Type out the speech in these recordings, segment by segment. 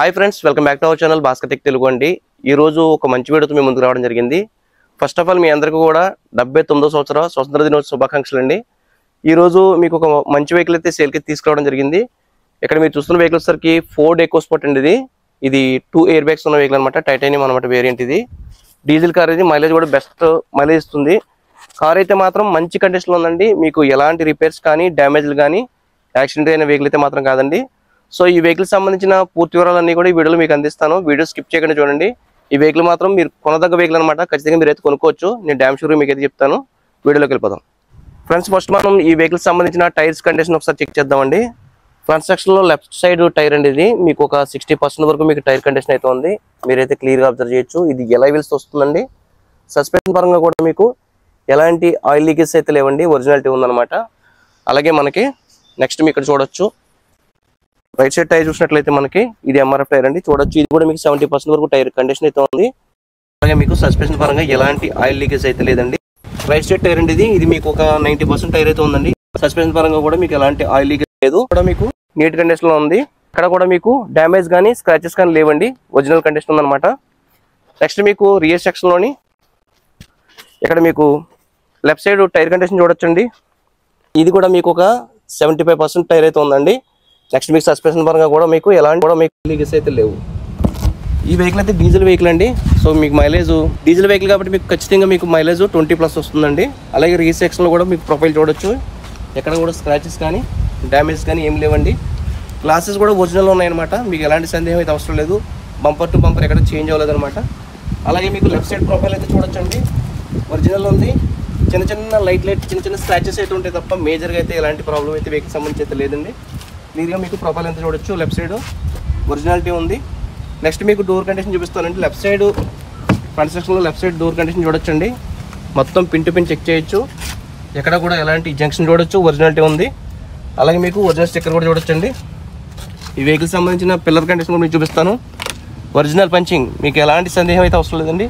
Hi friends, welcome back to our channel Bhaskar tech Telugu అండి. ఈ రోజు ఒక మంచి వీడియోతో మీ ముందుకు రావడం జరిగింది. ఫస్ట్ ఆఫ్ ఆల్ మీ అందరికీ కూడా 79వ సంవత్సర స్వతంత్ర దినోత్సవ శుభాకాంక్షలు అండి. ఈ రోజు మీకు ఒక మంచి వెహికల్ అయితే సేల్కి తీసుకురావడం జరిగింది. ఇక్కడ మీరు చూస్తున్న వెహికల్ సరికి ఫోర్డ్ ఎకోస్పోర్ట్ అండి. ఇది 2 ఎయిర్ బ్యాగ్స్ ఉన్న వెహికల్ అనమాట. టైటానియం అనమాట వేరియంట్. ఇది డీజిల్ కార్. ఇది మైలేజ్ కూడా బెస్ట్ మైలేజ్ ఇస్తుంది. కార్ అయితే మాత్రం మంచి కండిషన్లో ఉందండి. మీకు ఎలాంటి రిపేర్స్ కానీ డ్యామేజ్లు కానీ యాక్సిడెంట్ అయిన వెహికల్ అయితే మాత్రం కాదండి. సో ఈ వెహికల్ సంబంధించిన పూర్తి వివరాలన్నీ కూడా ఈ వీడియోలో మీకు అందిస్తాను. వీడియో స్కిప్ చేయకుండా చూడండి. ఈ వెహికల్ మాత్రం మీరు కొనదగ్గ వెహికల్ అనమాట. ఖచ్చితంగా మీరు అయితే కొనుక్కోవచ్చు. నేను డ్యామ్ షూర్ మీకు అయితే చెప్తాను. వీడియోలోకి వెళ్ళిపోదాం ఫ్రెండ్స్. ఫస్ట్ మనం ఈ వెహికల్ సంబంధించిన టైర్స్ కండిషన్ ఒకసారి చెక్ చేద్దామండి. ఫ్రంట్ సెక్షన్ లో లెఫ్ట్ సైడ్ టైర్ అండి. ఇది మీకు ఒక 60% వరకు మీకు టైర్ కండిషన్ అయితే ఉంది. మీరైతే క్లియర్ గా అబ్జర్వ్ చేయొచ్చు. ఇది ఎలా వీల్స్ వస్తుందండి. సస్పెన్షన్ పరంగా కూడా మీకు ఎలాంటి ఆయిల్ లీకేజ్ అయితే లేవండి. ఒరిజినాలిటీ ఉందన్నమాట. అలాగే మనకి నెక్స్ట్ మీకు ఇక్కడ చూడొచ్చు. రైట్ సైడ్ టైర్ చూసినట్లయితే మనకి ఇది ఎంఆర్ఎఫ్ టైర్ అండి. చూడొచ్చు. ఇది కూడా మీకు 70% వరకు టైర్ కండిషన్ అయితే ఉంది. అలాగే మీకు సస్పెన్షన్ పరంగా ఎలాంటి ఆయిల్ లీకేజ్ అయితే లేదండి. రైట్ సైడ్ టైర్ అండి. ఇది మీకు ఒక 90% టైర్ అయితే ఉందండి. సస్పెన్షన్ పరంగా కూడా మీకు ఎలాంటి ఆయిల్ లీకేజ్ లేదు. కూడా మీకు నీట్ కండిషన్ లో ఉంది. ఇక్కడ కూడా మీకు డ్యామేజ్ కానీ స్క్రాచెస్ కానీ లేవండి. ఒరిజినల్ కండిషన్ ఉందన్నమాట. నెక్స్ట్ మీకు రియర్ సెక్షన్ లోని ఇక్కడ మీకు లెఫ్ట్ సైడ్ టైర్ కండిషన్ చూడొచ్చండి. ఇది కూడా మీకు ఒక 75% టైర్ అయితే ఉందండి. నెక్స్ట్ మీకు సస్పెన్షన్ పరంగా కూడా మీకు ఎలాంటి కూడా మీకు లీకేజ్ అయితే లేవు. ఈ వెహికల్ అయితే డీజిల్ వెహికల్ అండి. సో మీకు మైలేజ్ డీజిల్ వెహికల్ కాబట్టి మీకు ఖచ్చితంగా మీకు మైలేజ్ 20+ వస్తుందండి. అలాగే రీ సెక్షన్లో కూడా మీకు ప్రొఫైల్ చూడొచ్చు. ఎక్కడ కూడా స్క్రాచెస్ కానీ డ్యామేజ్ కానీ ఏం లేవండి. గ్లాసెస్ కూడా ఒరిజినల్ ఉన్నాయన్నమాట. మీకు ఎలాంటి సందేహం అయితే అవసరం లేదు. బంపర్ టు బంపర్ ఎక్కడ చేంజ్ అవ్వలేదు అనమాట. అలాగే మీకు లెఫ్ట్ సైడ్ ప్రొఫైల్ అయితే చూడొచ్చండి. ఒరిజినల్ ఉంది. చిన్న చిన్న స్క్రాచెస్ అయితే ఉంటాయి తప్ప మేజర్గా అయితే ఎలాంటి ప్రాబ్లం అయితే వెహికల్ సంబంధించి అయితే లేదండి. క్లియర్గా మీకు ప్రొఫైల్ ఎంత చూడొచ్చు. లెఫ్ట్ సైడ్ ఒరిజినాలిటీ ఉంది. నెక్స్ట్ మీకు డోర్ కండిషన్ చూపిస్తానండి. లెఫ్ట్ సైడ్ ఫ్రంట్ సెక్షన్లో లెఫ్ట్ సైడ్ డోర్ కండిషన్ చూడొచ్చండి. మొత్తం పిన్ టు పిన్ చెక్ చేయొచ్చు. ఎక్కడ కూడా ఎలాంటి జంక్షన్ చూడొచ్చు. ఒరిజినాలిటీ ఉంది. అలాగే మీకు ఒరిజినల్ స్టిక్కర్ కూడా చూడొచ్చండి. ఈ వెహికల్ సంబంధించిన పిల్లర్ కండిషన్ కూడా మీకు చూపిస్తాను. ఒరిజినల్ పంచింగ్, మీకు ఎలాంటి సందేహం అయితే అవసరం లేదండి.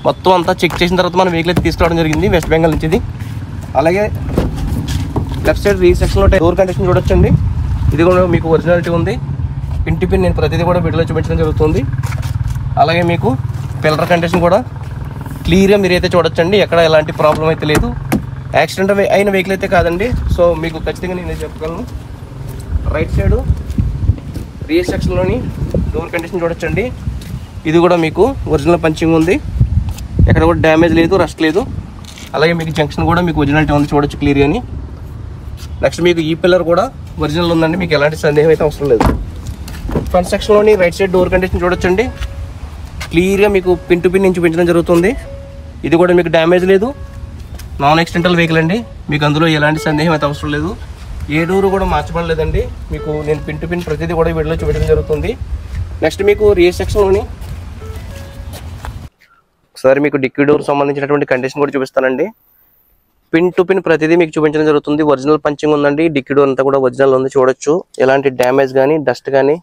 మొత్తం అంతా చెక్ చేసిన తర్వాత మనం వెహికల్ అయితే తీసుకురావడం జరిగింది వెస్ట్ బెంగాల్ నుంచి. ఇది అలాగే లెఫ్ట్ సైడ్ రీ సెక్షన్లో డోర్ కండిషన్ చూడొచ్చండి. ఇది కూడా మీకు ఒరిజినాలిటీ ఉంది. పిన్ టు పిన్ నేను ప్రతిదీ కూడా వీడియోలో చూపించడం జరుగుతుంది. అలాగే మీకు పిల్లర్ కండిషన్ కూడా క్లియర్గా మీరైతే చూడొచ్చండి. ఎక్కడ ఎలాంటి ప్రాబ్లం అయితే లేదు. యాక్సిడెంట్ అయిన వెహికల్ అయితే కాదండి. సో మీకు ఖచ్చితంగా నేను చెప్పగలను. రైట్ సైడ్ రియర్ సెక్షన్లోని డోర్ కండిషన్ చూడొచ్చండి. ఇది కూడా మీకు ఒరిజినల్ పంచింగ్ ఉంది. ఎక్కడ కూడా డ్యామేజ్ లేదు, రస్ట్ లేదు. అలాగే మీకు జంక్షన్ కూడా మీకు ఒరిజినాలిటీ ఉంది చూడొచ్చు క్లియర్గాని. నెక్స్ట్ మీకు ఈ పిల్లర్ కూడా ఒరిజినల్ ఉందండి. మీకు ఎలాంటి సందేహం అయితే అవసరం లేదు. ఫ్రంట్ సెక్షన్లోని రైట్ సైడ్ డోర్ కండిషన్ చూడొచ్చండి. క్లియర్గా మీకు పిన్ టు పిన్ నుంచి పెంచడం జరుగుతుంది. ఇది కూడా మీకు డ్యామేజ్ లేదు. నాన్ యాక్సిడెంటల్ వెహికల్ అండి. మీకు అందులో ఎలాంటి సందేహం అయితే అవసరం లేదు. ఏ డోరు కూడా మార్చబడలేదండి. మీకు నేను పిన్ టు పిన్ ప్రతిదీ కూడా వీడియోలో చూపించడం జరుగుతుంది. నెక్స్ట్ మీకు రియర్ సెక్షన్లోని ఒకసారి మీకు డిక్కీ డోర్ సంబంధించినటువంటి కండిషన్ కూడా చూపిస్తానండి. పిన్ టు పిన్ ప్రతిదీ మీకు చూపించడం జరుగుతుంది. ఒరిజినల్ పంచింగ్ ఉందండి. డిక్కీ డోర్ అంతా కూడా ఒరిజినల్ ఉంది చూడొచ్చు. ఎలాంటి డ్యామేజ్ కానీ డస్ట్ కానీ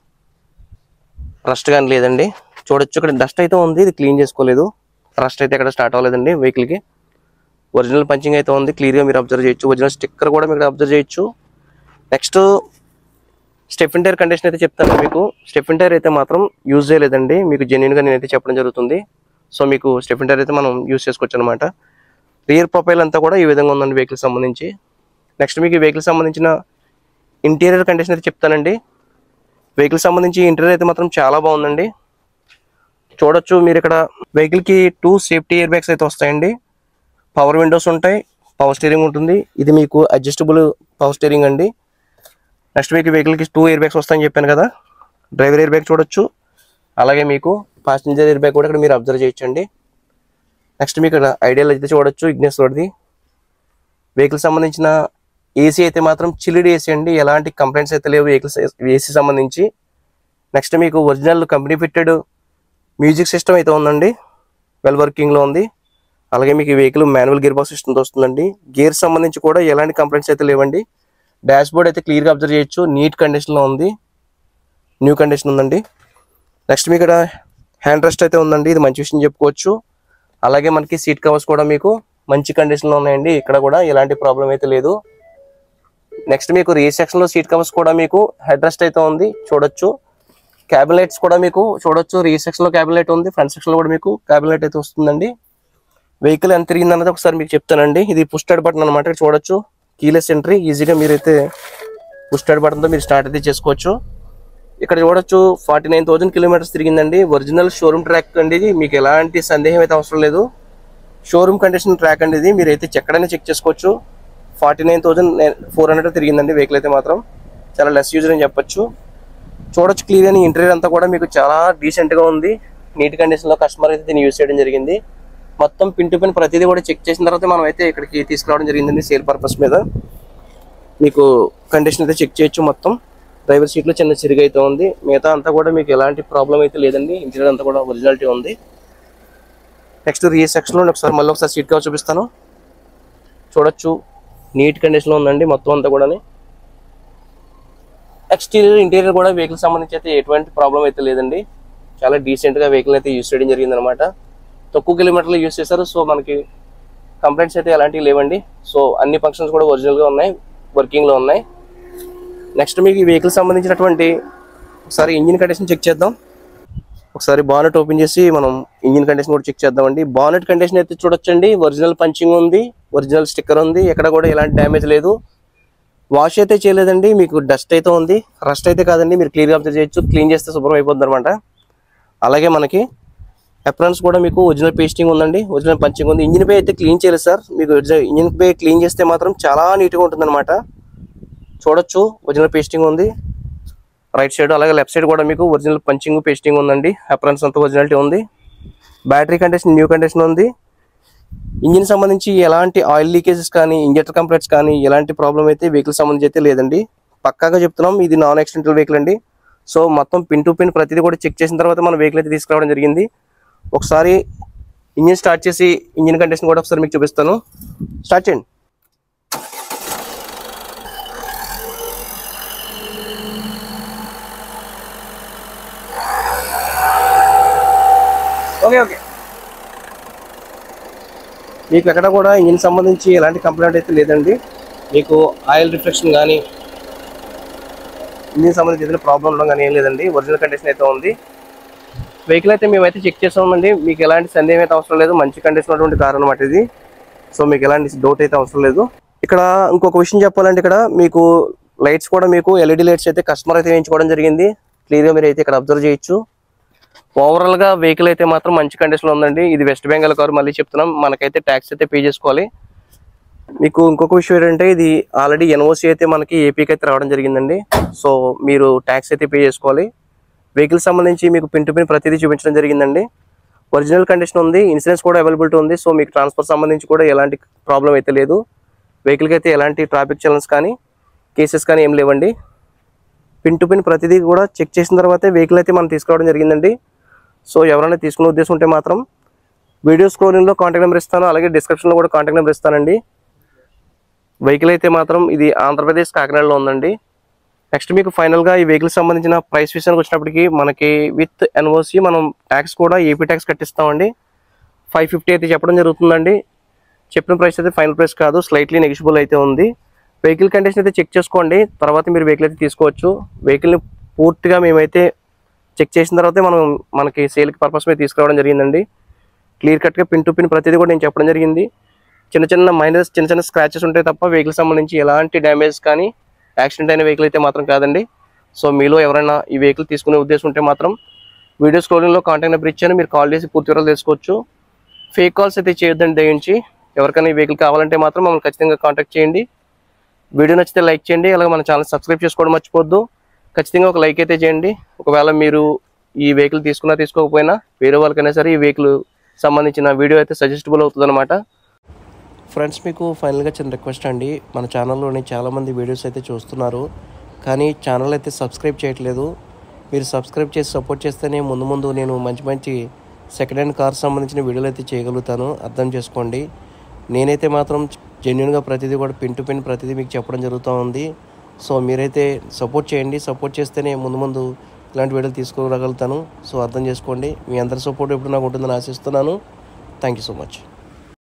రస్ట్ కానీ లేదండి. చూడొచ్చు. ఇక్కడ డస్ట్ అయితే ఉంది. ఇది క్లీన్ చేసుకోలేదు. రస్ట్ అయితే ఇక్కడ స్టార్ట్ అవ్వలేదండి వెహికల్కి. ఒరిజినల్ పంచింగ్ అయితే ఉంది. క్లియర్గా మీరు అబ్జర్వ్ చేయొచ్చు. ఒరిజినల్ స్టిక్కర్ కూడా మీరు అబ్జర్వ్ చేయొచ్చు. నెక్స్ట్ స్టెఫిన్ టైర్ కండిషన్ అయితే చెప్తాను మీకు. స్టెఫిన్ టైర్ అయితే మాత్రం యూజ్ చేయలేదండి. మీకు జెన్యూన్గా నేనైతే చెప్పడం జరుగుతుంది. సో మీకు స్టెఫిన్ టైర్ అయితే మనం యూజ్ చేసుకోవచ్చు అనమాట. రియర్ ప్రొఫైల్ అంతా కూడా ఈ విధంగా ఉందండి వెహికల్ సంబంధించి. నెక్స్ట్ మీకు ఈ వెహికల్ సంబంధించిన ఇంటీరియర్ కండిషన్ అయితే చెప్తానండి. వెహికల్ సంబంధించి ఇంటీరియర్ అయితే మాత్రం చాలా బాగుందండి. చూడొచ్చు. మీరు ఇక్కడ వెహికల్కి 2 సేఫ్టీ ఎయిర్ బ్యాగ్స్ అయితే వస్తాయండి. పవర్ విండోస్ ఉంటాయి. పవర్ స్టీరింగ్ ఉంటుంది. ఇది మీకు అడ్జస్టబుల్ పవర్ స్టీరింగ్ అండి. నెక్స్ట్ మీకు వెహికల్కి 2 ఎయిర్ బ్యాగ్స్ వస్తాయని చెప్పాను కదా. డ్రైవర్ ఎయిర్ బ్యాగ్ చూడొచ్చు. అలాగే మీకు ప్యాసింజర్ ఎయిర్ బ్యాగ్ కూడా ఇక్కడ మీరు అబ్జర్వ్ చేయొచ్చండి. నెక్స్ట్ మీకు ఇక్కడ ఐడియల్ అయితే చూడొచ్చు. ఇగ్నిస్ తోటిది. వెహికల్ సంబంధించిన ఏసీ అయితే మాత్రం చిల్డ్ ఏసీ అండి. ఎలాంటి కంప్లైంట్స్ అయితే లేవు వెహికల్స్ ఏసీ సంబంధించి. నెక్స్ట్ మీకు original company fitted music system అయితే ఉందండి. వెల్ వర్కింగ్లో ఉంది. అలాగే మీకు ఈ వెహికల్ మాన్యువల్ గేర్ బాక్స్ సిస్టమ్తో వస్తుందండి. గేర్ సంబంధించి కూడా ఎలాంటి కంప్లైంట్స్ అయితే లేవండి. డాష్ బోర్డ్ అయితే క్లియర్గా అబ్జర్వ్ చేయొచ్చు. నీట్ కండిషన్లో ఉంది. న్యూ కండిషన్ ఉందండి. నెక్స్ట్ మీకు ఇక్కడ హ్యాండ్ రెస్ట్ అయితే ఉందండి. ఇది మంచి విషయం చెప్పుకోవచ్చు. అలాగే మనకి సీట్ కవర్స్ కూడా మీకు మంచి కండిషన్లో ఉన్నాయండి. ఇక్కడ కూడా ఎలాంటి ప్రాబ్లం అయితే లేదు. నెక్స్ట్ మీకు రియర్ సెక్షన్ లో సీట్ కవర్స్ కూడా మీకు హెడ్ రెస్ట్ అయితే ఉంది చూడొచ్చు. క్యాబిన్ లైట్స్ కూడా మీకు చూడొచ్చు, రీ సెక్షన్ లో క్యాబిన్ లైట్ ఉంది, ఫ్రంట్ సెక్షన్ లో కూడా మీకు క్యాబిన్ లైట్ అయితే వస్తుందండి. వెహికల్ ఎంత తిరిగింది అన్నది ఒకసారి మీకు చెప్తానండి. ఇది పుష్ స్టార్ట్ బటన్ అనమాట, చూడొచ్చు కీలెస్ ఎంట్రీ, ఈజీగా మీరైతే పుష్ స్టార్ట్ బటన్ తో మీరు స్టార్ట్ అయితే చేసుకోవచ్చు. ఇక్కడ చూడొచ్చు 49,000 కిలోమీటర్స్ తిరిగిందండి. ఒరిజినల్ షోరూమ్ ట్రాక్ అండి ఇది, మీకు ఎలాంటి సందేహం అయితే అవసరం లేదు. షోరూమ్ కండిషన్ ట్రాక్ అండి ఇది, మీరైతే ఎక్కడైనా చెక్ చేసుకోవచ్చు. 49,400 తిరిగిందండి వెహికల్ అయితే మాత్రం చాలా లెస్ యూజర్ అని చెప్పొచ్చు. చూడొచ్చు క్లియర్ అని ఇంటీరియర్ అంతా కూడా మీకు చాలా డీసెంట్ గా ఉంది, నీట్ కండిషన్ లో కస్టమర్ అయితే దీన్ని యూజ్ చేయడం జరిగింది. మొత్తం పిన్ టు పిన్ ప్రతిదీ కూడా చెక్ చేసిన తర్వాత మనం అయితే ఇక్కడికి తీసుకురావడం జరిగిందండి సేల్ పర్పస్ మీద. మీకు కండిషన్ అయితే చెక్ చేయొచ్చు. మొత్తం డ్రైవర్ సీట్ లో చిన్న చిరుగు అయితే ఉంది, మిగతా అంతా కూడా మీకు ఎలాంటి ప్రాబ్లం అయితే లేదండి. ఇంటీరియర్ అంతా కూడా ఒరిజినాలిటీ ఉంది. నెక్స్ట్ రియర్ సెక్షన్ లో ఒకసారి మళ్ళీ ఒకసారి సీట్ కవర్ చూపిస్తాను. చూడొచ్చు నీట్ కండిషన్ లో ఉందండి మొత్తం అంతా కూడా. ఎక్స్టీరియర్ ఇంటీరియర్ కూడా వెహికల్ సంబంధించి అయితే ఎటువంటి ప్రాబ్లం అయితే లేదండి. చాలా డీసెంట్ గా వెహికల్ అయితే యూజ్ చేయడం జరిగింది అనమాట. తక్కువ కిలోమీటర్లు యూజ్ చేశారు, సో మనకి కంప్లైంట్స్ అయితే ఎలాంటివి లేవండి. సో అన్ని ఫంక్షన్స్ కూడా ఒరిజినల్ గా ఉన్నాయి, వర్కింగ్ లో ఉన్నాయి. నెక్స్ట్ మీకు ఈ వెహికల్ సంబంధించినటువంటి ఒకసారి ఇంజిన్ కండిషన్ చెక్ చేద్దాం. ఒకసారి బానెట్ ఓపెన్ చేసి మనం ఇంజిన్ కండిషన్ కూడా చెక్ చేద్దామండి. బానెట్ కండిషన్ అయితే చూడొచ్చండి, ఒరిజినల్ పంచింగ్ ఉంది, ఒరిజినల్ స్టిక్కర్ ఉంది, ఎక్కడ కూడా ఎలాంటి డ్యామేజ్ లేదు. వాష్ అయితే చేయలేదండి, మీకు డస్ట్ అయితే ఉంది, రస్ట్ అయితే కాదండి. మీరు క్లియర్గా అబ్జర్వ్ చేయొచ్చు, క్లీన్ చేస్తే శుభ్రం అయిపోద్ది అనమాట. అలాగే మనకి అప్రాన్స్ కూడా మీకు ఒరిజినల్ పేస్టింగ్ ఉందండి, ఒరిజినల్ పంచింగ్ ఉంది. ఇంజిన్ పై అయితే క్లీన్ చేయలేదు సార్, మీకు ఇంజిన్ పై క్లీన్ చేస్తే మాత్రం చాలా నీట్గా ఉంటుంది అనమాట. చూడొచ్చు ఒరిజినల్ పేస్టింగ్ ఉంది రైట్ సైడ్, అలాగే లెఫ్ట్ సైడ్ కూడా మీకు ఒరిజినల్ పంచింగ్ పేస్టింగ్ ఉందండి. అప్రాన్స్ అంతా ఒరిజినాలిటీ ఉంది. బ్యాటరీ కండిషన్ న్యూ కండిషన్ ఉంది. ఇంజిన్ సంబంధించి ఎలాంటి ఆయిల్ లీకేజెస్ కానీ ఇంజెక్టర్ కంప్లైంట్స్ కానీ ఎలాంటి ప్రాబ్లం అయితే వెహికల్ సంబంధించి అయితే లేదండి. పక్కాగా చెప్తున్నాం, ఇది నాన్ యాక్సిడెంటల్ వెహికల్ అండి. సో మొత్తం పిన్ టు పిన్ ప్రతిదీ కూడా చెక్ చేసిన తర్వాత మన వెహికల్ అయితే తీసుకురావడం జరిగింది. ఒకసారి ఇంజిన్ స్టార్ట్ చేసి ఇంజిన్ కండిషన్ కూడా ఒకసారి మీకు చూపిస్తాను. స్టార్ట్ చేయండి. ఓకే ఓకే, మీకు ఎక్కడ కూడా ఇంజిన్ సంబంధించి ఎలాంటి కంప్లైంట్ అయితే లేదండి. మీకు ఆయిల్ రిఫ్లెక్షన్ కానీ ఇంజిన్ సంబంధించి ఏదైనా ప్రాబ్లం ఉండడం కానీ ఏం లేదండి, ఒరిజినల్ కండిషన్ అయితే ఉంది. వెహికల్ అయితే మేమైతే చెక్ చేస్తామండి, మీకు ఎలాంటి సందేహం అయితే అవసరం లేదు. మంచి కండిషన్ ఉన్నటువంటి కార్ అనమాట ఇది. సో మీకు ఎలాంటి డౌట్ అయితే అవసరం లేదు. ఇక్కడ ఇంకొక విషయం చెప్పాలంటే, ఇక్కడ మీకు లైట్స్ కూడా మీకు ఎల్ఈడి లైట్స్ అయితే కస్టమర్ అయితే వేయించుకోవడం జరిగింది. క్లియర్గా మీరు అయితే ఇక్కడ అబ్జర్వ్ చేయొచ్చు. ఓవరాల్ గా వెహికల్ అయితే మాత్రం మంచి కండిషన్ లో ఉందండి. ఇది వెస్ట్ బెంగాల్ కారు, మళ్ళీ చెప్తున్నాం, మనకైతే ట్యాక్స్ అయితే పే చేసుకోవాలి. మీకు ఇంకొక విషయం ఏంటంటే, ఇది ఆల్రెడీ ఎన్ఓసి అయితే మనకి ఏపీకి అయితే రావడం జరిగిందండి. సో మీరు ట్యాక్స్ అయితే పే చేసుకోవాలి. వెహికల్ సంబంధించి మీకు పిన్ టు పిన్ ప్రతిదీ చూపించడం జరిగిందండి. ఒరిజినల్ కండిషన్ ఉంది, ఇన్సూరెన్స్ కూడా అవైలబిలిటీ ఉంది. సో మీకు ట్రాన్స్ఫర్ సంబంధించి కూడా ఎలాంటి ప్రాబ్లం అయితే లేదు. వెహికల్కి అయితే ఎలాంటి ట్రాఫిక్ చలన్స్ కానీ కేసెస్ కానీ ఏం లేవండి. పిన్ టు పిన్ ప్రతిదీ కూడా చెక్ చేసిన తర్వాతే వెహికల్ అయితే మనం తీసుకురావడం జరిగిందండి. సో ఎవరైనా తీసుకునే ఉద్దేశం ఉంటే మాత్రం వీడియో స్క్రోలింగ్లో కాంటాక్ట్ నెంబర్ ఇస్తాను, అలాగే డిస్క్రిప్షన్లో కూడా కాంటాక్ట్ నెంబర్ ఇస్తానండి. వెహికల్ అయితే మాత్రం ఇది ఆంధ్రప్రదేశ్ కాకినాడలో ఉందండి. నెక్స్ట్ మీకు ఫైనల్గా ఈ వెహికల్ సంబంధించిన ప్రైస్ విషయానికి వచ్చినప్పటికీ మనకి విత్ ఎన్ఓసి మనం ట్యాక్స్ కూడా ఏపీ ట్యాక్స్ కట్టిస్తామండి. 550 అయితే చెప్పడం జరుగుతుందండి. చెప్పిన ప్రైస్ అయితే ఫైనల్ ప్రైస్ కాదు, స్లైట్లీ నెగిషియబుల్ అయితే ఉంది. వెహికల్ కండిషన్ అయితే చెక్ చేసుకోండి, తర్వాత మీరు వెహికల్ అయితే తీసుకోవచ్చు. వెహికల్ని పూర్తిగా మేమైతే చెక్ చేసిన తర్వాతే మనకి సేల్కి పర్పస్ మీద తీసుకురావడం జరిగిందండి. క్లియర్ కట్గా పిన్ టు పిన్ ప్రతిదీ కూడా నేను చెప్పడం జరిగింది. చిన్న చిన్న స్క్రాచెస్ ఉంటాయి తప్ప వెహికల్ సంబంధించి ఎలాంటి డ్యామేజ్ కానీ యాక్సిడెంట్ అయిన వెహికల్ అయితే మాత్రం కాదండి. సో మీలో ఎవరైనా ఈ వెహికల్ తీసుకునే ఉద్దేశం ఉంటే మాత్రం వీడియో స్క్రోలింగ్లో కాంటాక్ట్ నెంబర్ ఇచ్చాను, మీరు కాల్ చేసి పూర్తి వివరాలు తెలుసుకోవచ్చు. ఫేక్ కాల్స్ అయితే చేయొద్దండి దయించి. ఎవరికైనా ఈ వెహికల్ కావాలంటే మాత్రం మమ్మల్ని ఖచ్చితంగా కాంటాక్ట్ చేయండి. వీడియో నచ్చితే లైక్ చేయండి, అలాగే మన ఛానల్ సబ్స్క్రైబ్ చేసుకోవడం మర్చిపోద్దు. ఖచ్చితంగా ఒక లైక్ అయితే చేయండి. ఒకవేళ మీరు ఈ వెహికల్ తీసుకోకపోయినా వేరే వాళ్ళకైనా సరే ఈ వెహికల్ సంబంధించిన వీడియో అయితే సజెస్టబుల్ అవుతుంది అనమాట. ఫ్రెండ్స్, మీకు ఫైనల్గా చిన్న రిక్వెస్ట్ అండి, మన ఛానల్లోని చాలామంది వీడియోస్ అయితే చూస్తున్నారు, కానీ ఛానల్ అయితే సబ్స్క్రైబ్ చేయట్లేదు. మీరు సబ్స్క్రైబ్ చేసి సపోర్ట్ చేస్తేనే ముందు నేను మంచి సెకండ్ హ్యాండ్ కార్ సంబంధించిన వీడియోలు అయితే చేయగలుగుతాను. అర్థం చేసుకోండి. నేనైతే మాత్రం జెన్యున్గా ప్రతిదీ కూడా పిన్ టు పిన్ ప్రతిదీ మీకు చెప్పడం జరుగుతూ ఉంది. సో మీరైతే సపోర్ట్ చేయండి. సపోర్ట్ చేస్తేనే ముందు ఇలాంటి వీడియోలు తీసుకురాగలుగుతాను. సో అర్థం చేసుకోండి. మీ అందరి సపోర్ట్ ఎప్పుడు నాకు ఉంటుందని ఆశిస్తున్నాను. Thank you so much.